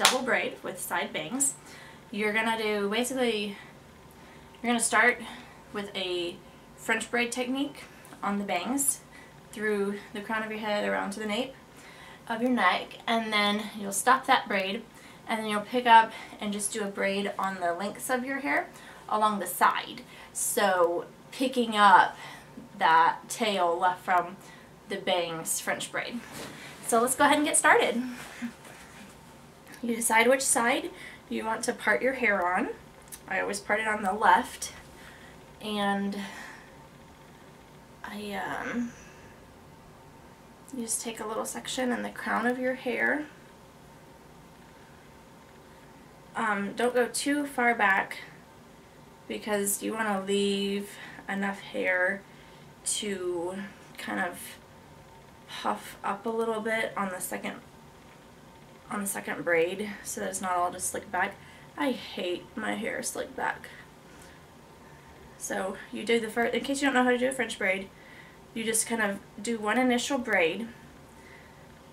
double braid with side bangs. You're gonna do basically, you're gonna start with a French braid technique on the bangs through the crown of your head around to the nape of your neck, and then you'll stop that braid, and then you'll pick up and just do a braid on the lengths of your hair along the side. So picking up that tail left from the bangs French braid. So let's go ahead and get started. You decide which side you want to part your hair on. I always part it on the left, and you just take a little section in the crown of your hair. Don't go too far back because you want to leave enough hair to kind of puff up a little bit on the second braid so that it's not all just slicked back. I hate my hair slicked back. So you do the first, in case you don't know how to do a French braid, you just kind of do one initial braid,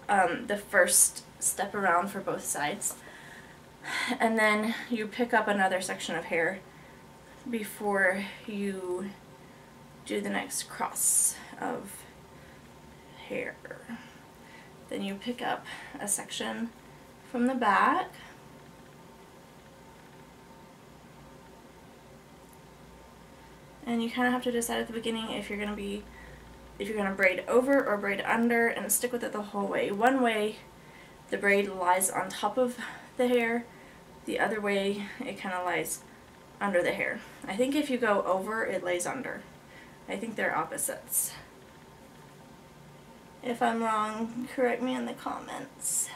the first step around for both sides, and then you pick up another section of hair before you do the next cross of hair. Then you pick up a section from the back, and you kind of have to decide at the beginning if you're going to braid over or braid under, and stick with it the whole way. One way the braid lies on top of the hair, the other way it kind of lies under the hair. I think if you go over, it lays under. I think they're opposites. If I'm wrong, correct me in the comments.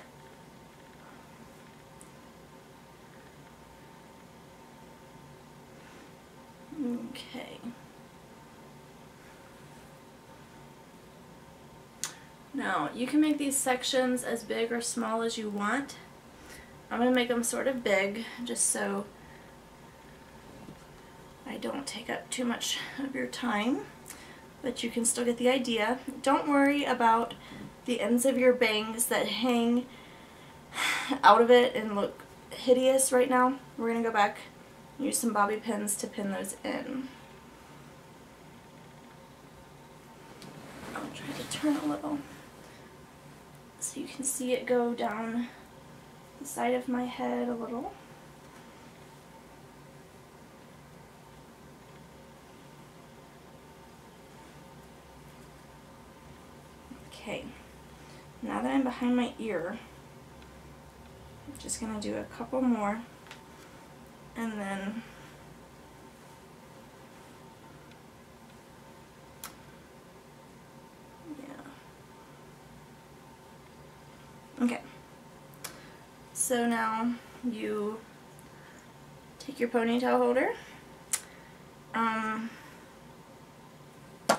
Okay. Now, you can make these sections as big or small as you want. I'm going to make them sort of big, just so I don't take up too much of your time, but you can still get the idea. Don't worry about the ends of your bangs that hang out of it and look hideous right now. We're going to go back and use some bobby pins to pin those in. I'll try to turn a little so you can see it go down the side of my head a little. Okay, now that I'm behind my ear, I'm just going to do a couple more, and then okay. So now you take your ponytail holder.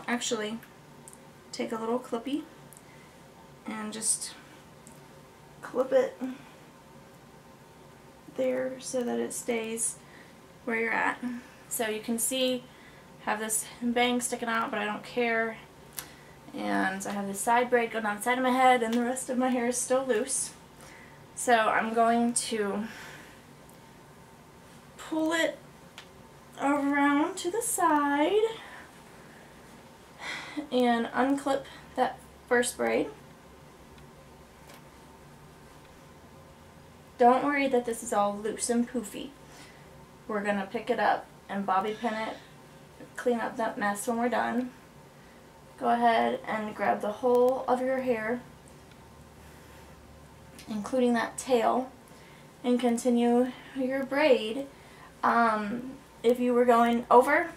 Actually, take a little clippy and just clip it there so that it stays where you're at. So you can see I have this bang sticking out, but I don't care. And I have this side braid going down the side of my head, and the rest of my hair is still loose. So I'm going to pull it around to the side and unclip that first braid. Don't worry that this is all loose and poofy. We're going to pick it up and bobby pin it, clean up that mess when we're done. Go ahead and grab the whole of your hair, including that tail, and continue your braid. If you were going over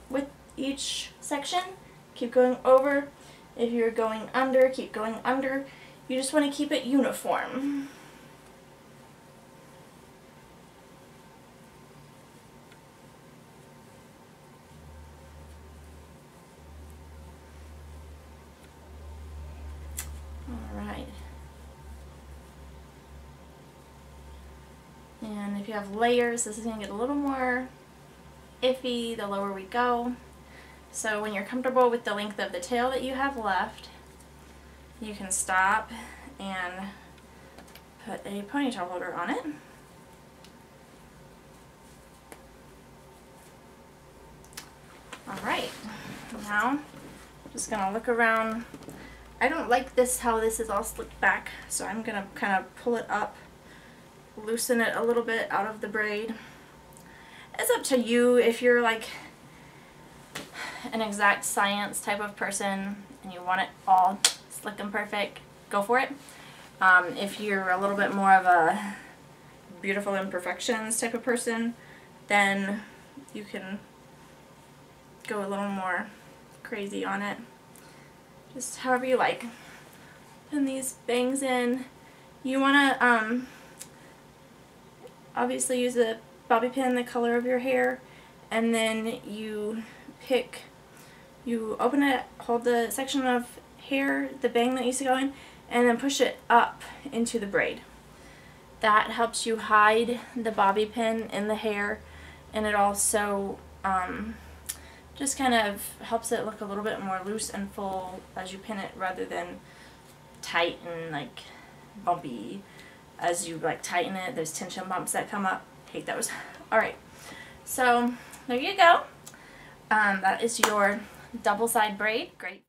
with each section, keep going over. If you're going under, keep going under. You just want to keep it uniform. Alright. And if you have layers, this is going to get a little more iffy the lower we go. So when you're comfortable with the length of the tail that you have left, you can stop and put a ponytail holder on it. Alright, now just gonna look around. I don't like this, how this is all slicked back, so I'm gonna kind of pull it up, loosen it a little bit out of the braid. It's up to you. If you're like an exact science type of person and you want it all slick and perfect, go for it. If you're a little bit more of a beautiful imperfections type of person, then you can go a little more crazy on it. Just however you like. Pin these bangs in. You want to obviously use a bobby pin the color of your hair, and then you open it, hold the section of hair, the bang that needs to go in, and then push it up into the braid. That helps you hide the bobby pin in the hair, and it also just kind of helps it look a little bit more loose and full as you pin it, rather than tight and like bumpy. As you like tighten it, there's tension bumps that come up. Hate those. Alright, so there you go. That is your double side braid. Great.